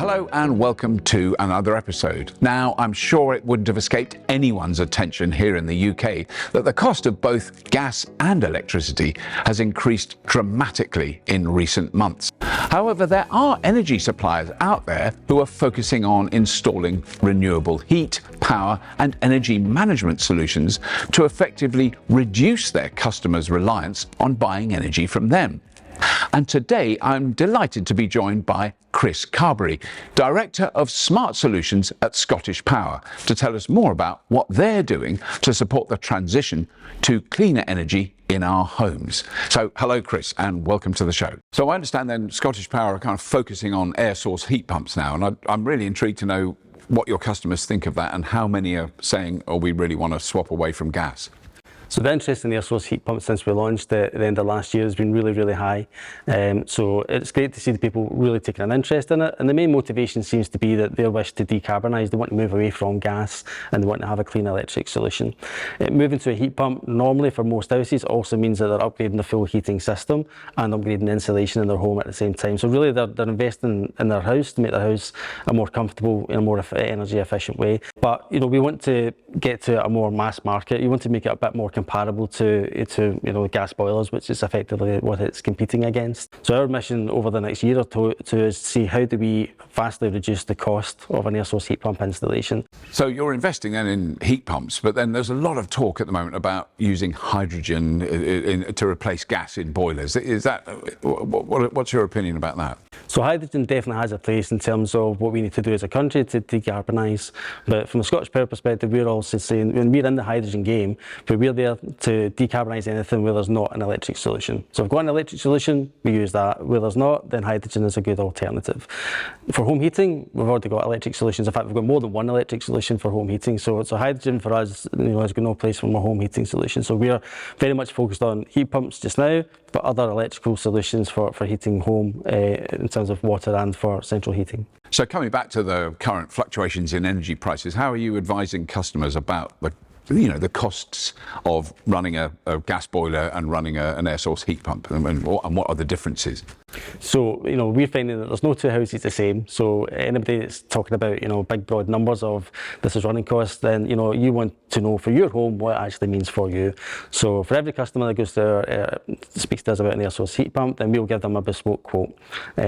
Hello and welcome to another episode. Now, I'm sure it wouldn't have escaped anyone's attention here in the UK that the cost of both gas and electricity has increased dramatically in recent months. However, there are energy suppliers out there who are focusing on installing renewable heat, power and energy management solutions to effectively reduce their customers' reliance on buying energy from them. And today I'm delighted to be joined by Chris Carberry, Director of Smart Solutions at ScottishPower, to tell us more about what they're doing to support the transition to cleaner energy in our homes. So hello Chris and welcome to the show. So I understand then ScottishPower are kind of focusing on air source heat pumps now, and I'm really intrigued to know what your customers think of that and how many are saying, oh, we really want to swap away from gas. So the interest in air source heat pumps since we launched at the end of last year has been really, really high. So it's great to see the people really taking an interest in it. And the main motivation seems to be that they wish to decarbonise. They want to move away from gas and they want to have a clean electric solution. Moving to a heat pump normally for most houses also means that they're upgrading the full heating system and upgrading the insulation in their home at the same time. So really they're investing in their house to make their house a more comfortable, in a more energy efficient way. But we want to get to a more mass market. You want to make it a bit more comparable to gas boilers, which is effectively what it's competing against. So our mission over the next year or two is to see how do we vastly reduce the cost of an air source heat pump installation. So you're investing then in heat pumps, but then there's a lot of talk at the moment about using hydrogen to replace gas in boilers. Is that what's your opinion about that? So hydrogen definitely has a place in terms of what we need to do as a country to decarbonise. But from a ScottishPower perspective, we're also saying when we're in the hydrogen game, but we're there to decarbonise anything where there's not an electric solution. So if we've got an electric solution, we use that. Where there's not, then hydrogen is a good alternative. For home heating, we've already got electric solutions. In fact, we've got more than one electric solution for home heating. So hydrogen for us, has got no place for a home heating solution. So we are very much focused on heat pumps just now, but other electrical solutions for heating home in terms of water and for central heating. So coming back to the current fluctuations in energy prices, how are you advising customers about the costs of running a gas boiler and running an air source heat pump, and what are the differences? So, we're finding that there's no two houses the same. So anybody that's talking about, big broad numbers of this is running costs, then, you want to know for your home what it actually means for you. So for every customer that goes to speaks to us about an air source heat pump, then we'll give them a bespoke quote.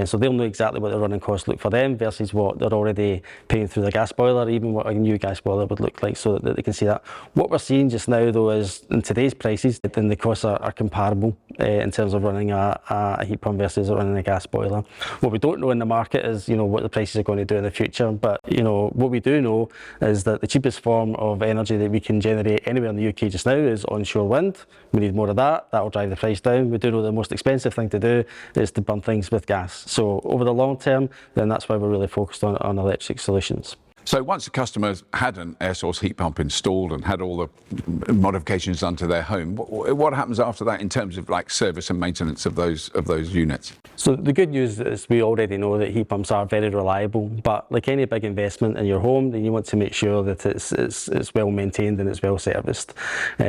So they'll know exactly what the running costs look for them versus what they're already paying through the gas boiler, even what a new gas boiler would look like, so that they can see that. What we're seeing just now though is in today's prices, then the costs are comparable in terms of running a heat pump versus running a gas boiler. What we don't know in the market is what the prices are going to do in the future, but what we do know is that the cheapest form of energy that we can generate anywhere in the UK just now is onshore wind. We need more of that. That will drive the price down. We do know the most expensive thing to do is to burn things with gas. So over the long term, then that's why we're really focused on electric solutions. So once a customer had an air source heat pump installed and had all the modifications done to their home, what happens after that in terms of service and maintenance of those units? So the good news is we already know that heat pumps are very reliable, but like any big investment in your home, then you want to make sure that it's well maintained and it's well serviced.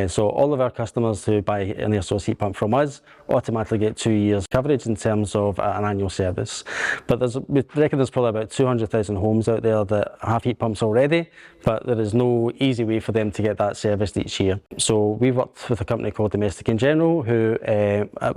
So all of our customers who buy an air source heat pump from us automatically get 2 years coverage in terms of an annual service. But we reckon there's probably about 200,000 homes out there that have heat pumps already, but there is no easy way for them to get that serviced each year. So we've worked with a company called Domestic in General, who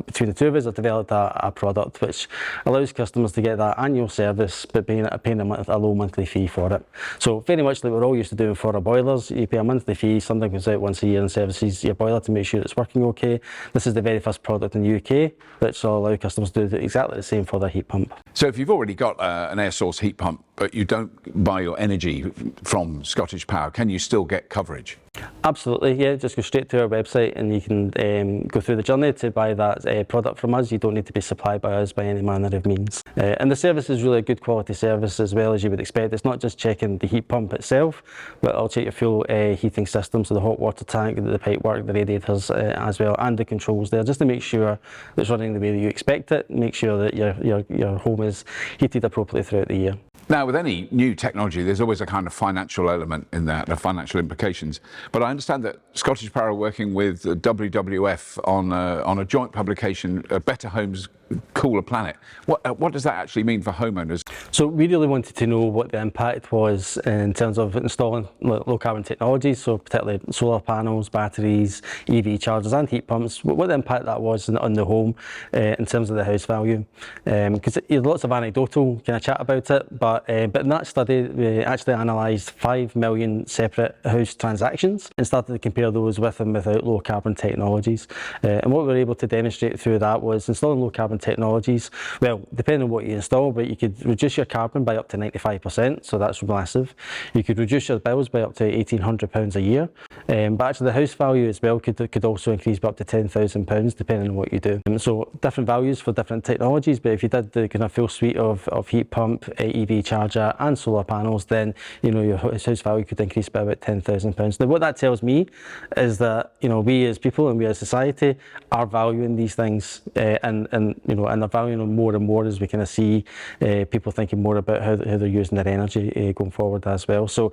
between the two of us have developed a product which allows customers to get that annual service but paying a low monthly fee for it. So very much like we're all used to doing for our boilers, you pay a monthly fee, something goes out once a year and services your boiler to make sure it's working okay. This is the very first product in the UK which will allow customers to do exactly the same for their heat pump. So if you've already got an air source heat pump but you don't buy your energy from ScottishPower, can you still get coverage? Absolutely, yeah. Just go straight to our website and you can go through the journey to buy that product from us. You don't need to be supplied by us by any manner of means. And the service is really a good quality service as well as you would expect. It's not just checking the heat pump itself, but I'll check your full heating system, so the hot water tank, the pipework, the radiators as well, and the controls there, just to make sure that it's running the way that you expect it. Make sure that your home is heated appropriately throughout the year. Now, with any new technology, there's always a kind of financial element in that, the financial implications. But I understand that ScottishPower are working with WWF on a joint publication, Better Homes, cooler planet. What does that actually mean for homeowners? So we really wanted to know what the impact was in terms of installing low carbon technologies, so particularly solar panels, batteries, EV chargers and heat pumps, what the impact that was on the home in terms of the house value. Because there's lots of anecdotal kind of chat about it, but in that study we actually analysed 5 million separate house transactions and started to compare those with and without low carbon technologies. And what we were able to demonstrate through that was installing low carbon technologies, well, depending on what you install, but you could reduce your carbon by up to 95%, so that's massive. You could reduce your bills by up to £1,800 a year, but actually the house value as well could also increase by up to £10,000 depending on what you do. So different values for different technologies, but if you did the kind of full suite of heat pump, EV charger and solar panels, then your house value could increase by about £10,000. Now what that tells me is that we as people and we as society are valuing these things and they're valuing them more and more as we kind of see people thinking more about how they're using their energy going forward as well. So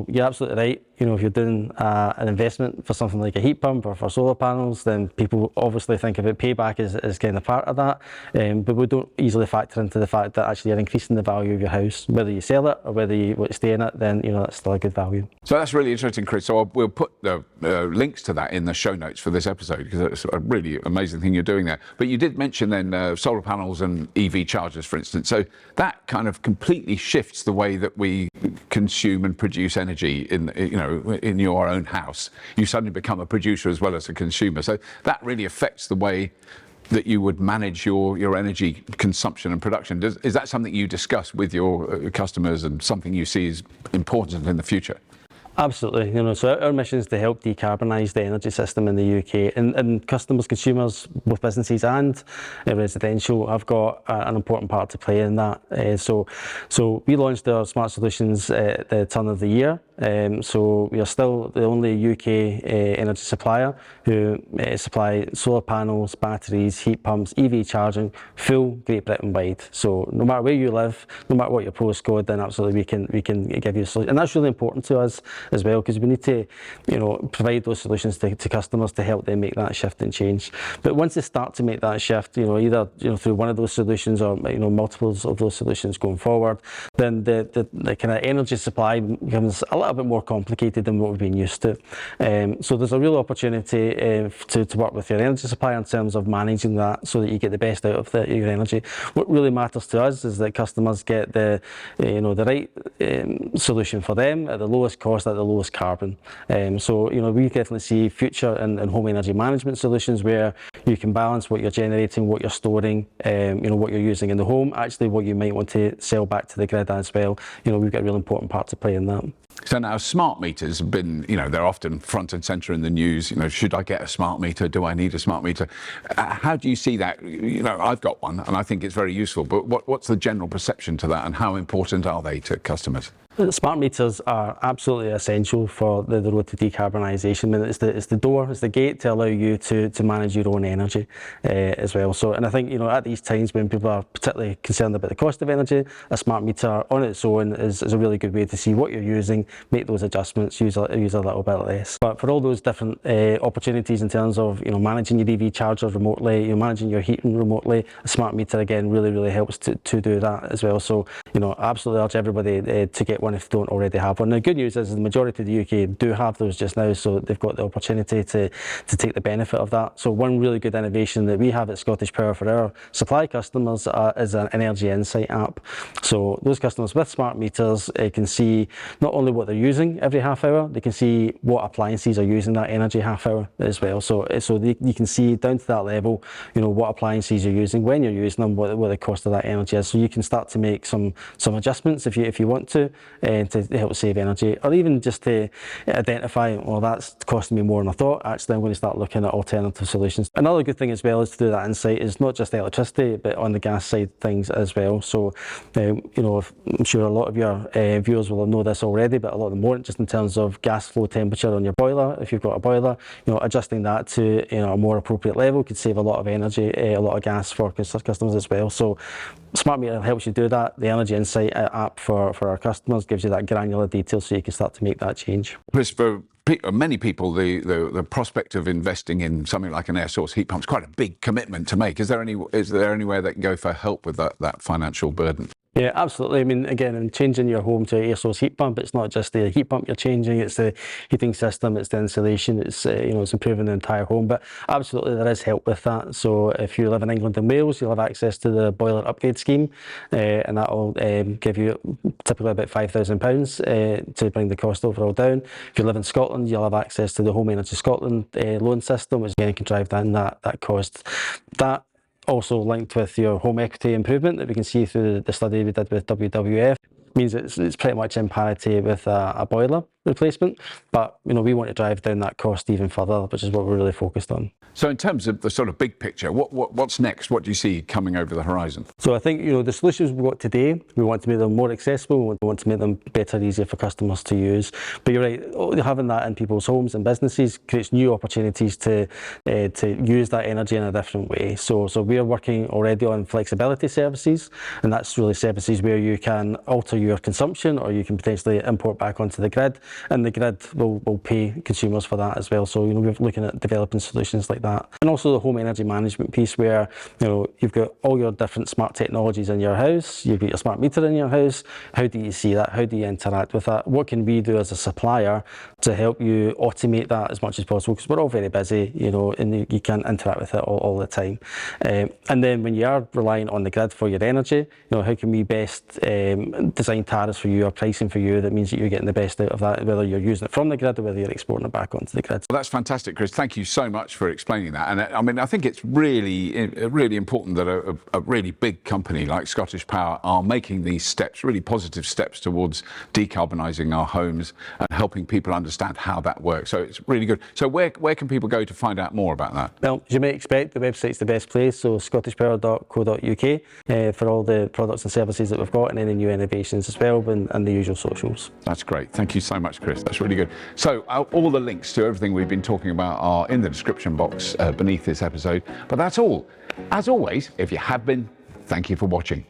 you're absolutely right. If you're doing an investment for something like a heat pump or for solar panels, then people obviously think about payback as kind of part of that, but we don't easily factor into the fact that actually you're increasing the value of your house. Whether you sell it or whether you want to stay in it, then that's still a good value. So that's really interesting, Chris. So we'll put the links to that in the show notes for this episode, because it's a really amazing thing you're doing there. But you did mention then solar panels and EV chargers, for instance. So that kind of completely shifts the way that we consume and produce energy in your own house. You suddenly become a producer as well as a consumer. So that really affects the way that you would manage your energy consumption and production. Is that something you discuss with your customers and something you see as important in the future? Absolutely. So our mission is to help decarbonise the energy system in the UK, and customers, consumers, both businesses and residential, have got an important part to play in that. So we launched our smart solutions at the turn of the year. So we are still the only UK energy supplier who supply solar panels, batteries, heat pumps, EV charging, full Great Britain wide. So no matter where you live, no matter what your postcode, then absolutely we can give you a solution. And that's really important to us as well, because we need to provide those solutions to customers to help them make that shift and change. But once they start to make that shift, either through one of those solutions or multiples of those solutions going forward, then the kind of energy supply becomes a little bit more complicated than what we've been used to. So there's a real opportunity to work with your energy supplier in terms of managing that so that you get the best out of your energy. What really matters to us is that customers get the right solution for them at the lowest cost, at the lowest carbon. So we definitely see future in home energy management solutions where you can balance what you're generating, what you're storing, what you're using in the home, actually what you might want to sell back to the grid as well. We've got a real important part to play in that. So now smart meters have been, they're often front and centre in the news. Should I get a smart meter? Do I need a smart meter? How do you see that? I've got one and I think it's very useful, but what's the general perception to that and how important are they to customers? Smart meters are absolutely essential for the road to decarbonisation. I mean, it's the door, it's the gate to allow you to manage your own energy as well. So, and I think at these times when people are particularly concerned about the cost of energy, a smart meter on its own is a really good way to see what you're using, make those adjustments, use a little bit less. But for all those different opportunities in terms of managing your EV charger remotely, managing your heating remotely, a smart meter again really helps to do that as well. So I absolutely urge everybody to get one if they don't already have one. Now, the good news is the majority of the UK do have those just now, so they've got the opportunity to take the benefit of that. So one really good innovation that we have at ScottishPower for our supply customers is an Energy Insight app. So those customers with smart meters can see not only what they're using every half hour, they can see what appliances are using that energy half hour as well. So you can see down to that level, what appliances you're using, when you're using them, what the cost of that energy is. So you can start to make some adjustments if you want to help save energy, or even just to identify, well, that's costing me more than I thought. Actually, I'm going to start looking at alternative solutions. Another good thing as well is to do that insight is not just electricity, but on the gas side things as well. So, I'm sure a lot of your viewers will know this already, but a lot of them won't, just in terms of gas flow temperature on your boiler. If you've got a boiler, adjusting that to a more appropriate level could save a lot of energy, a lot of gas for customers as well. So smart meter helps you do that. The Energy Insight app for our customers gives you that granular detail so you can start to make that change. Chris, for many people, the prospect of investing in something like an air source heat pump is quite a big commitment to make. Is there anywhere they can go for help with that financial burden? Yeah, absolutely. I mean, again, in changing your home to an air source heat pump, it's not just the heat pump you're changing, it's the heating system, it's the insulation, it's it's improving the entire home. But absolutely, there is help with that. So if you live in England and Wales, you'll have access to the boiler upgrade scheme, and that will give you typically about £5,000 to bring the cost overall down. If you live in Scotland, you'll have access to the Home Energy Scotland loan system, which again can drive down that cost. That also linked with your home equity improvement that we can see through the study we did with WWF means it's pretty much in parity with a boiler replacement, but we want to drive down that cost even further, which is what we're really focused on. So in terms of the sort of big picture, what's next? What do you see coming over the horizon? So I think the solutions we've got today, we want to make them more accessible, we want to make them better, easier for customers to use. But you're right, having that in people's homes and businesses creates new opportunities to use that energy in a different way. So we're working already on flexibility services, and that's really services where you can alter your consumption or you can potentially import back onto the grid, and the grid will pay consumers for that as well. So we're looking at developing solutions like that. And also the home energy management piece where you've got all your different smart technologies in your house, you've got your smart meter in your house. How do you see that? How do you interact with that? What can we do as a supplier to help you automate that as much as possible? Because we're all very busy, and you can't interact with it all the time. And then when you are relying on the grid for your energy, how can we best design tariffs for you or pricing for you that means that you're getting the best out of that, whether you're using it from the grid or whether you're exporting it back onto the grid. Well, that's fantastic, Chris. Thank you so much for explaining that. And I mean, I think it's really important that a really big company like ScottishPower are making these steps, really positive steps towards decarbonising our homes and helping people understand how that works. So it's really good. So where can people go to find out more about that? Well, as you may expect, the website's the best place, so scottishpower.co.uk for all the products and services that we've got and any new innovations as well, and the usual socials. That's great. Thank you so much, Chris. That's really good. So all the links to everything we've been talking about are in the description box beneath this episode. But that's all. As always, if you have been, thank you for watching.